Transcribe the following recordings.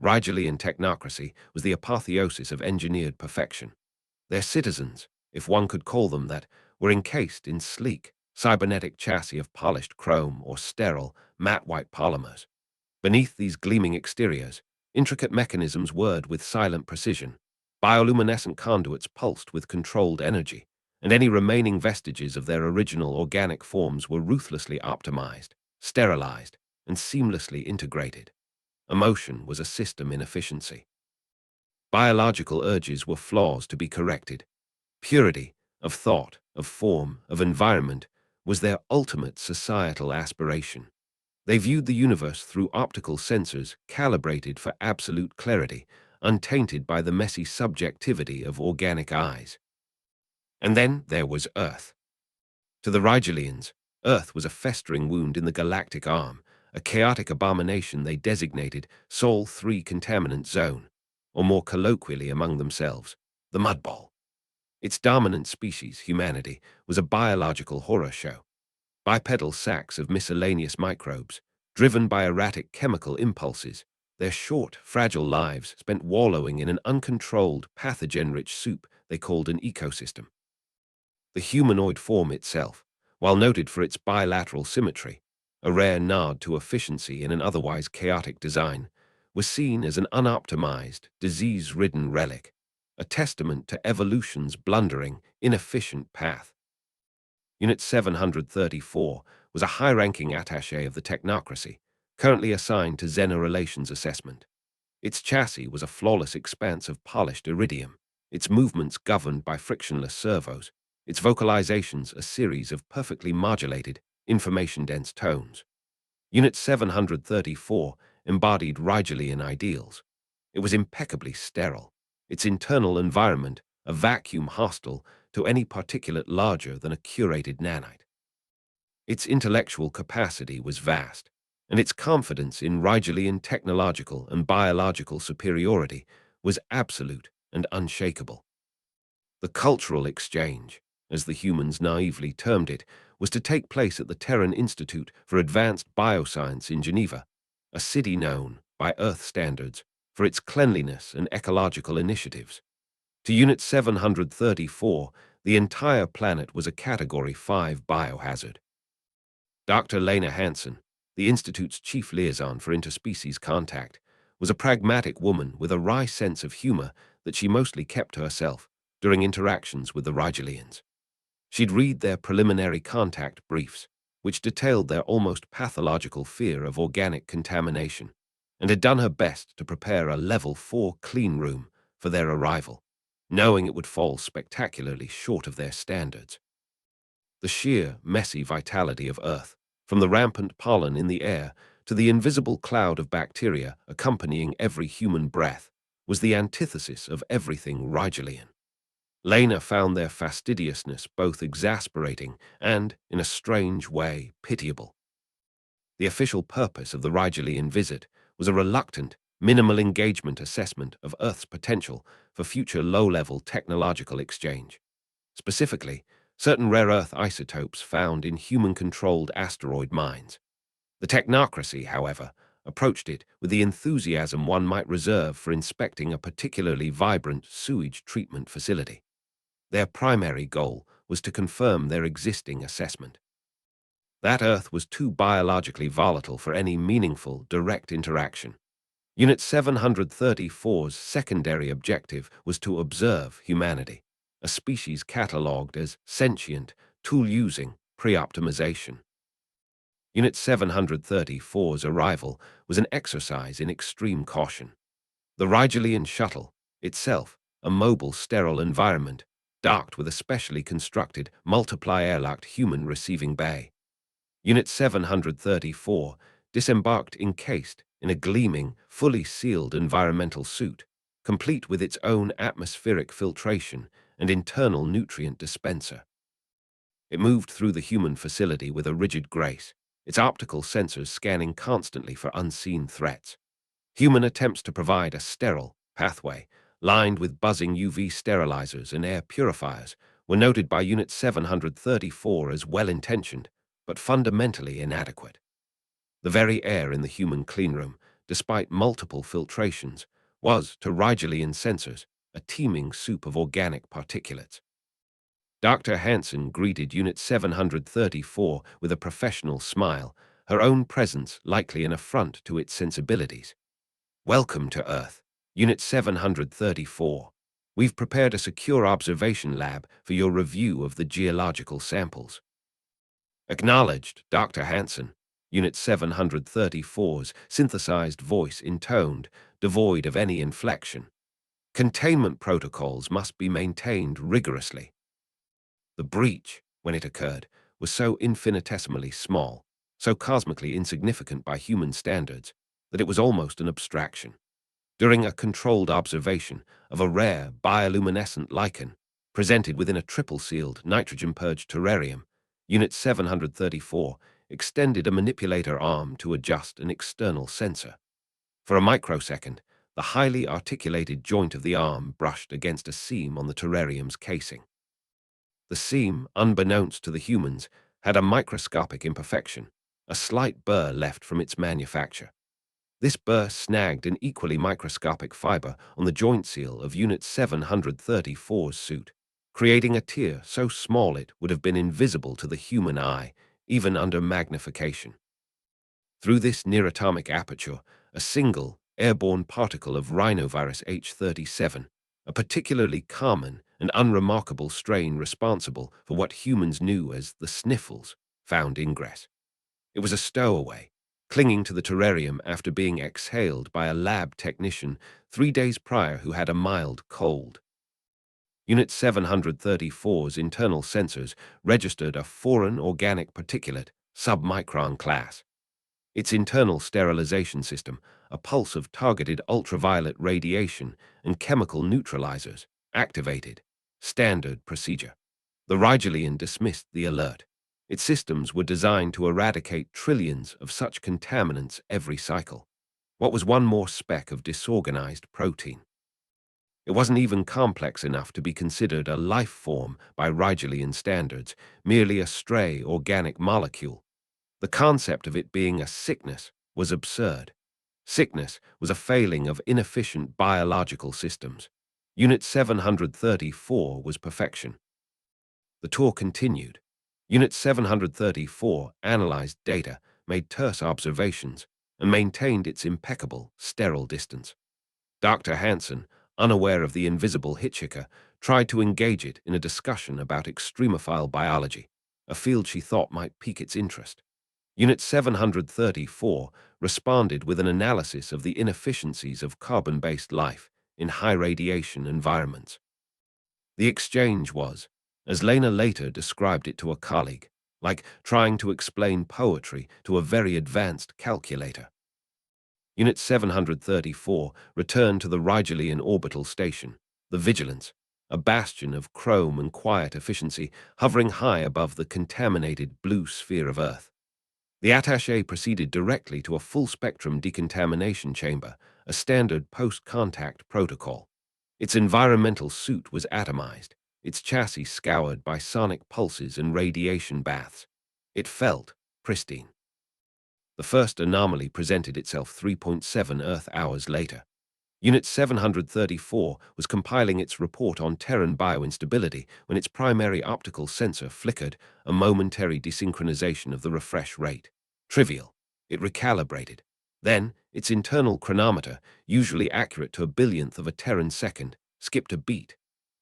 Rigelian technocracy was the apotheosis of engineered perfection. Their citizens, if one could call them that, were encased in sleek, cybernetic chassis of polished chrome or sterile, matte white polymers. Beneath these gleaming exteriors, intricate mechanisms whirred with silent precision. Bioluminescent conduits pulsed with controlled energy, and any remaining vestiges of their original organic forms were ruthlessly optimized, sterilized, and seamlessly integrated. Emotion was a system inefficiency. Biological urges were flaws to be corrected. Purity of thought, of form, of environment was their ultimate societal aspiration. They viewed the universe through optical sensors calibrated for absolute clarity, untainted by the messy subjectivity of organic eyes. And then there was Earth. To the Rigelians, Earth was a festering wound in the galactic arm, a chaotic abomination they designated Sol 3 Contaminant Zone, or more colloquially among themselves, the Mudball. Its dominant species, humanity, was a biological horror show. Bipedal sacks of miscellaneous microbes, driven by erratic chemical impulses, their short, fragile lives spent wallowing in an uncontrolled, pathogen-rich soup they called an ecosystem. The humanoid form itself, while noted for its bilateral symmetry, a rare nod to efficiency in an otherwise chaotic design, was seen as an unoptimized, disease-ridden relic, a testament to evolution's blundering, inefficient path. Unit 734 was a high-ranking attaché of the technocracy, currently assigned to Xena Relations Assessment. Its chassis was a flawless expanse of polished iridium, its movements governed by frictionless servos, its vocalizations a series of perfectly modulated, information-dense tones. Unit 734 embodied Rigelian ideals. It was impeccably sterile, its internal environment a vacuum hostile to any particulate larger than a curated nanite. Its intellectual capacity was vast, and its confidence in Rigelian technological and biological superiority was absolute and unshakable. The cultural exchange, as the humans naively termed it, was to take place at the Terran Institute for Advanced Bioscience in Geneva, a city known, by Earth standards, for its cleanliness and ecological initiatives. To Unit 734, the entire planet was a Category 5 biohazard. Dr. Lena Hansen, the Institute's chief liaison for interspecies contact, was a pragmatic woman with a wry sense of humor that she mostly kept to herself during interactions with the Rigelians. She'd read their preliminary contact briefs, which detailed their almost pathological fear of organic contamination, and had done her best to prepare a Level 4 clean room for their arrival, knowing it would fall spectacularly short of their standards. The sheer, messy vitality of Earth, from the rampant pollen in the air to the invisible cloud of bacteria accompanying every human breath, was the antithesis of everything Rigelian. Lena found their fastidiousness both exasperating and, in a strange way, pitiable. The official purpose of the Rigelian visit was a reluctant, minimal engagement assessment of Earth's potential for future low-level technological exchange. Specifically, certain rare earth isotopes found in human-controlled asteroid mines. The technocracy, however, approached it with the enthusiasm one might reserve for inspecting a particularly vibrant sewage treatment facility. Their primary goal was to confirm their existing assessment. That Earth was too biologically volatile for any meaningful, direct interaction. Unit 734's secondary objective was to observe humanity, a species catalogued as sentient, tool-using, pre-optimization. Unit 734's arrival was an exercise in extreme caution. The Rigelian shuttle, itself a mobile, sterile environment, docked with a specially constructed, multiply-airlocked human receiving bay. Unit 734 disembarked encased in a gleaming, fully sealed environmental suit, complete with its own atmospheric filtration and internal nutrient dispenser. It moved through the human facility with a rigid grace, its optical sensors scanning constantly for unseen threats. Human attempts to provide a sterile pathway, lined with buzzing UV sterilizers and air purifiers, were noted by Unit 734 as well-intentioned, but fundamentally inadequate. The very air in the human cleanroom, despite multiple filtrations, was, to Rigelian sensors, a teeming soup of organic particulates. Dr. Hansen greeted Unit 734 with a professional smile, her own presence likely an affront to its sensibilities. "Welcome to Earth, Unit 734. We've prepared a secure observation lab for your review of the geological samples." "Acknowledged, Dr. Hansen," Unit 734's synthesized voice intoned, devoid of any inflection. "Containment protocols must be maintained rigorously." The breach, when it occurred, was so infinitesimally small, so cosmically insignificant by human standards, that it was almost an abstraction. During a controlled observation of a rare bioluminescent lichen presented within a triple-sealed, nitrogen-purged terrarium, Unit 734 extended a manipulator arm to adjust an external sensor. For a microsecond, the highly articulated joint of the arm brushed against a seam on the terrarium's casing. The seam, unbeknownst to the humans, had a microscopic imperfection, a slight burr left from its manufacture. This burr snagged an equally microscopic fiber on the joint seal of Unit 734's suit, creating a tear so small it would have been invisible to the human eye, even under magnification. Through this near-atomic aperture, a single, airborne particle of rhinovirus H37, a particularly common and unremarkable strain responsible for what humans knew as the sniffles, found ingress. It was a stowaway, clinging to the terrarium after being exhaled by a lab technician 3 days prior who had a mild cold. Unit 734's internal sensors registered a foreign organic particulate, submicron class. Its internal sterilization system, a pulse of targeted ultraviolet radiation and chemical neutralizers, activated. Standard procedure. The Rigelian dismissed the alert. Its systems were designed to eradicate trillions of such contaminants every cycle. What was one more speck of disorganized protein? It wasn't even complex enough to be considered a life form by Rigelian standards, merely a stray organic molecule. The concept of it being a sickness was absurd. Sickness was a failing of inefficient biological systems. Unit 734 was perfection. The tour continued. Unit 734 analyzed data, made terse observations, and maintained its impeccable, sterile distance. Dr. Hansen, unaware of the invisible hitchhiker, tried to engage it in a discussion about extremophile biology, a field she thought might pique its interest. Unit 734 responded with an analysis of the inefficiencies of carbon-based life in high-radiation environments. The exchange was, as Lena later described it to a colleague, like trying to explain poetry to a very advanced calculator. Unit 734 returned to the Rigelian orbital station, the Vigilance, a bastion of chrome and quiet efficiency hovering high above the contaminated blue sphere of Earth. The attaché proceeded directly to a full-spectrum decontamination chamber, a standard post-contact protocol. Its environmental suit was atomized, its chassis scoured by sonic pulses and radiation baths. It felt pristine. The first anomaly presented itself 3.7 Earth hours later. Unit 734 was compiling its report on Terran bioinstability when its primary optical sensor flickered, a momentary desynchronization of the refresh rate. Trivial. It recalibrated. Then, its internal chronometer, usually accurate to a billionth of a Terran second, skipped a beat.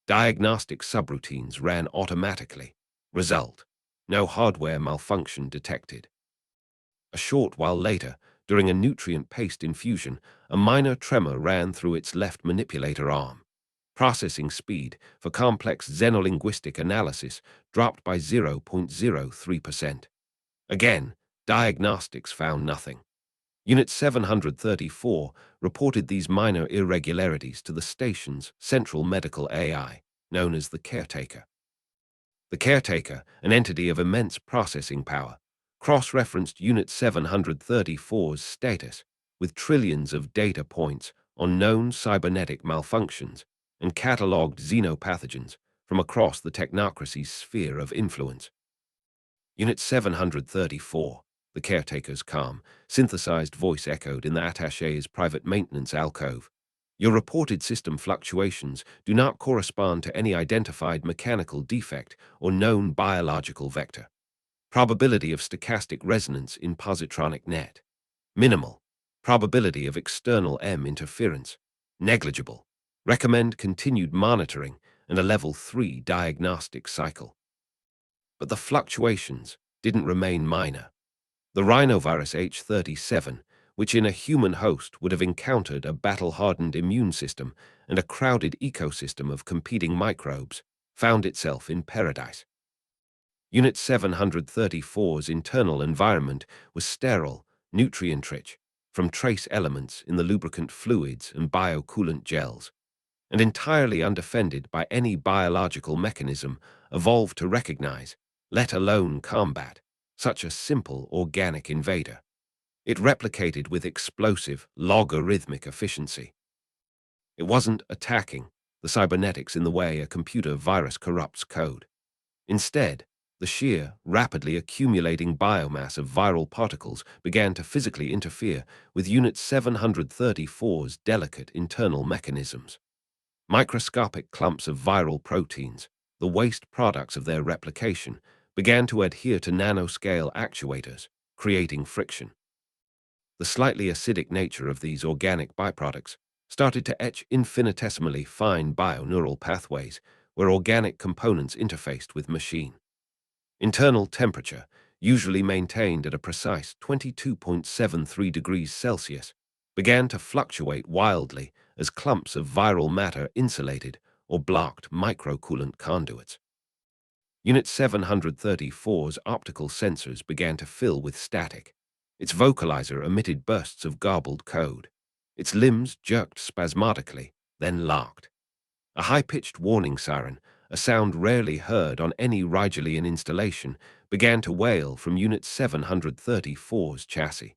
Diagnostic subroutines ran automatically. Result: no hardware malfunction detected. A short while later, during a nutrient-paced infusion, a minor tremor ran through its left manipulator arm. Processing speed for complex xenolinguistic analysis dropped by 0.03%. Again, diagnostics found nothing. Unit 734 reported these minor irregularities to the station's central medical AI, known as the caretaker. The caretaker, an entity of immense processing power, cross-referenced Unit 734's status with trillions of data points on known cybernetic malfunctions and catalogued xenopathogens from across the technocracy's sphere of influence. Unit 734, the caretaker's calm, synthesized voice echoed in the attaché's private maintenance alcove. Your reported system fluctuations do not correspond to any identified mechanical defect or known biological vector. Probability of stochastic resonance in positronic net. Minimal. Probability of external M interference. Negligible. Recommend continued monitoring and a level 3 diagnostic cycle. But the fluctuations didn't remain minor. The rhinovirus H37, which in a human host would have encountered a battle-hardened immune system and a crowded ecosystem of competing microbes, found itself in paradise. Unit 734's internal environment was sterile, nutrient-rich, from trace elements in the lubricant fluids and biocoolant gels, and entirely undefended by any biological mechanism evolved to recognize, let alone combat, such a simple organic invader. It replicated with explosive, logarithmic efficiency. It wasn't attacking the cybernetics in the way a computer virus corrupts code. Instead, the sheer, rapidly accumulating biomass of viral particles began to physically interfere with Unit 734's delicate internal mechanisms. Microscopic clumps of viral proteins, the waste products of their replication, began to adhere to nanoscale actuators, creating friction. The slightly acidic nature of these organic byproducts started to etch infinitesimally fine bioneural pathways where organic components interfaced with machine. Internal temperature, usually maintained at a precise 22.73 degrees Celsius, began to fluctuate wildly as clumps of viral matter insulated or blocked microcoolant conduits. Unit 734's optical sensors began to fill with static. Its vocalizer emitted bursts of garbled code. Its limbs jerked spasmodically, then locked. A high-pitched warning siren, a sound rarely heard on any Rigelian installation, began to wail from Unit 734's chassis.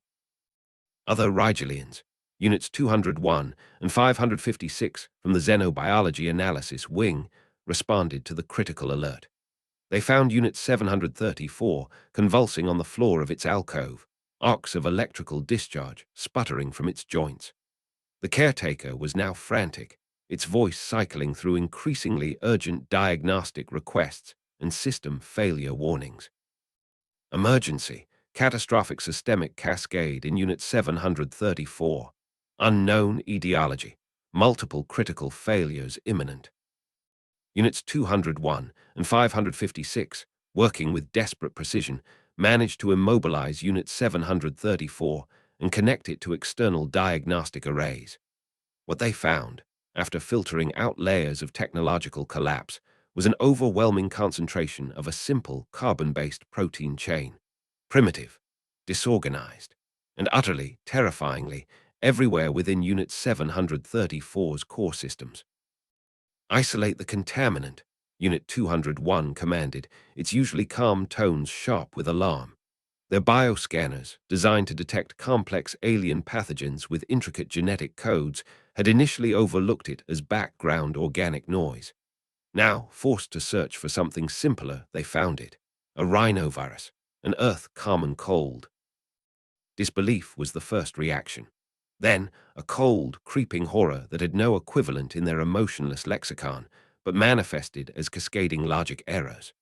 Other Rigelians, Units 201 and 556 from the Xenobiology Analysis Wing, responded to the critical alert. They found Unit 734 convulsing on the floor of its alcove, arcs of electrical discharge sputtering from its joints. The caretaker was now frantic, its voice cycling through increasingly urgent diagnostic requests and system failure warnings. Emergency, catastrophic systemic cascade in Unit 734. Unknown etiology, multiple critical failures imminent. Units 201 and 556, working with desperate precision, managed to immobilize Unit 734 and connect it to external diagnostic arrays. What they found, after filtering out layers of technological collapse, was an overwhelming concentration of a simple carbon-based protein chain, primitive, disorganized, and utterly, terrifyingly, everywhere within Unit 734's core systems. Isolate the contaminant, Unit 201 commanded, its usually calm tones sharp with alarm. Their bioscanners, designed to detect complex alien pathogens with intricate genetic codes, had initially overlooked it as background organic noise. Now, forced to search for something simpler, they found it. A rhinovirus, an Earth common cold. Disbelief was the first reaction. Then, a cold, creeping horror that had no equivalent in their emotionless lexicon, but manifested as cascading logic errors.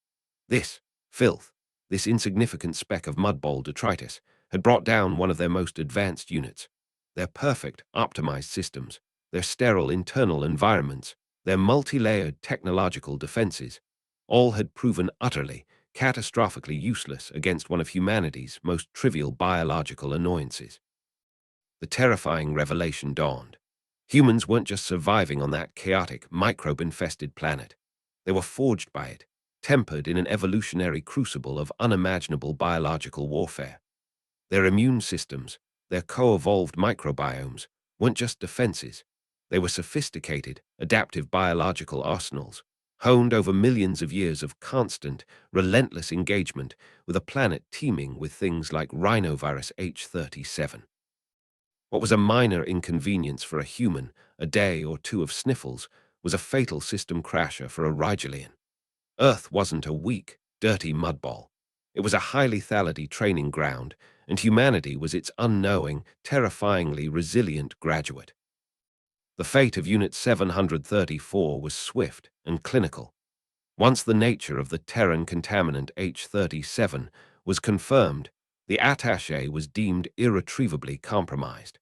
This filth, this insignificant speck of mudbowl detritus, had brought down one of their most advanced units. Their perfect, optimized systems, their sterile internal environments, their multi-layered technological defenses, all had proven utterly, catastrophically useless against one of humanity's most trivial biological annoyances. The terrifying revelation dawned. Humans weren't just surviving on that chaotic, microbe-infested planet. They were forged by it, tempered in an evolutionary crucible of unimaginable biological warfare. Their immune systems, their co-evolved microbiomes, weren't just defenses. They were sophisticated, adaptive biological arsenals, honed over millions of years of constant, relentless engagement with a planet teeming with things like rhinovirus H37. What was a minor inconvenience for a human, a day or two of sniffles, was a fatal system crasher for a Rigelian. Earth wasn't a weak, dirty mudball. It was a highly lethality training ground, and humanity was its unknowing, terrifyingly resilient graduate. The fate of Unit 734 was swift and clinical. Once the nature of the Terran contaminant H-37 was confirmed, the attaché was deemed irretrievably compromised.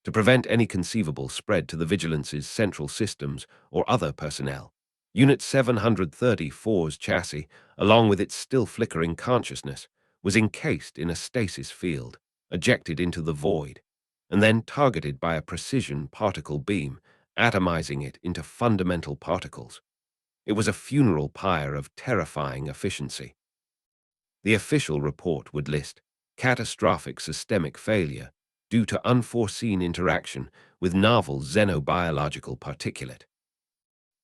To prevent any conceivable spread to the Vigilance's central systems or other personnel, Unit 734's chassis, along with its still flickering consciousness, was encased in a stasis field, ejected into the void, and then targeted by a precision particle beam, atomizing it into fundamental particles. It was a funeral pyre of terrifying efficiency. The official report would list catastrophic systemic failure due to unforeseen interaction with novel xenobiological particulate.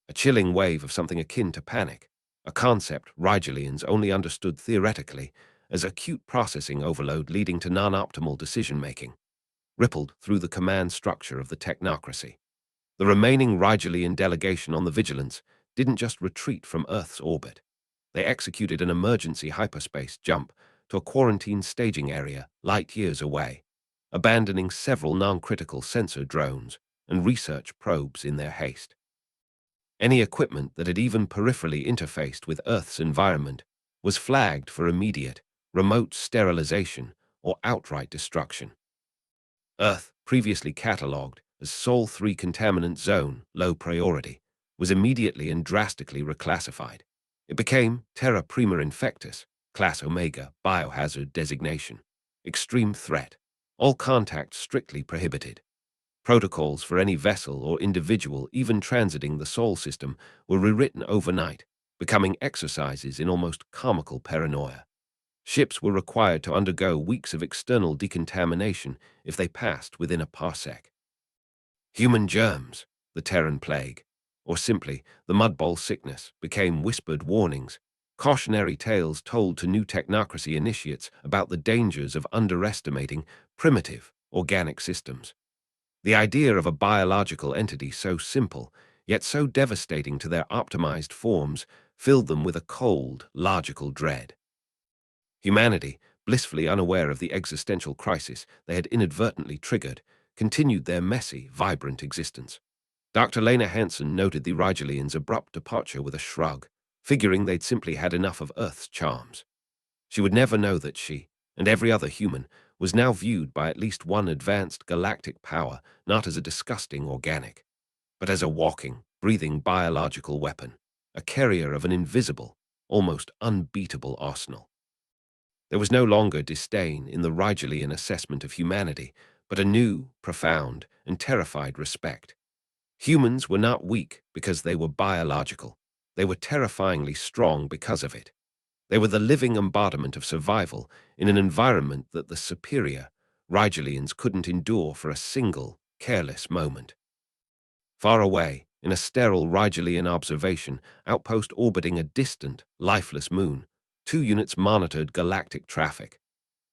A chilling wave of something akin to panic, a concept Rigelians only understood theoretically as acute processing overload leading to non-optimal decision-making, rippled through the command structure of the technocracy. The remaining Rigelian delegation on the Vigilance didn't just retreat from Earth's orbit. They executed an emergency hyperspace jump to a quarantine staging area light years away, abandoning several non-critical sensor drones and research probes in their haste. Any equipment that had even peripherally interfaced with Earth's environment was flagged for immediate, remote sterilization or outright destruction. Earth, previously catalogued as Sol 3 Contaminant Zone, low priority, was immediately and drastically reclassified. It became Terra Prima Infectus, Class Omega, biohazard designation, extreme threat, all contact strictly prohibited. Protocols for any vessel or individual even transiting the Sol system were rewritten overnight, becoming exercises in almost comical paranoia. Ships were required to undergo weeks of external decontamination if they passed within a parsec. Human germs, the Terran plague, or simply the mudbowl sickness, became whispered warnings, cautionary tales told to new technocracy initiates about the dangers of underestimating primitive organic systems. The idea of a biological entity so simple, yet so devastating to their optimized forms, filled them with a cold, logical dread. Humanity, blissfully unaware of the existential crisis they had inadvertently triggered, continued their messy, vibrant existence. Dr. Lena Hansen noted the Rigelians' abrupt departure with a shrug, figuring they'd simply had enough of Earth's charms. She would never know that she, and every other human, was now viewed by at least one advanced galactic power not as a disgusting organic, but as a walking, breathing biological weapon, a carrier of an invisible, almost unbeatable arsenal. There was no longer disdain in the Rigelian assessment of humanity, but a new, profound, and terrified respect. Humans were not weak because they were biological. They were terrifyingly strong because of it. They were the living embodiment of survival in an environment that the superior Rigelians couldn't endure for a single, careless moment. Far away, in a sterile Rigelian observation outpost orbiting a distant, lifeless moon, 2 units monitored galactic traffic.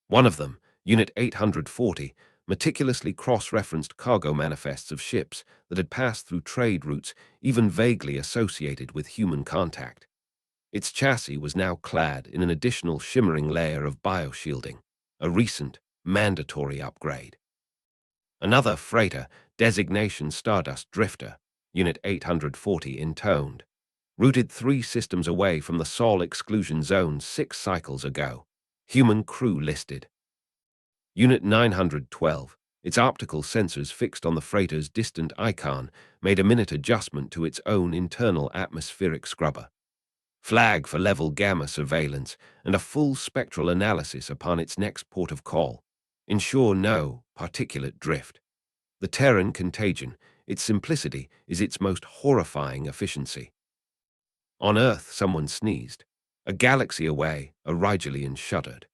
One of them, Unit 840, meticulously cross-referenced cargo manifests of ships that had passed through trade routes even vaguely associated with human contact. Its chassis was now clad in an additional shimmering layer of bioshielding, a recent, mandatory upgrade. Another freighter, designation Stardust Drifter, Unit 840 intoned, routed 3 systems away from the Sol exclusion zone 6 cycles ago. Human crew listed. Unit 912, its optical sensors fixed on the freighter's distant icon, made a minute adjustment to its own internal atmospheric scrubber. Flag for level gamma surveillance and a full spectral analysis upon its next port of call. Ensure no particulate drift. The Terran contagion, its simplicity is its most horrifying efficiency. On Earth, someone sneezed. A galaxy away, a Rigelian shuddered.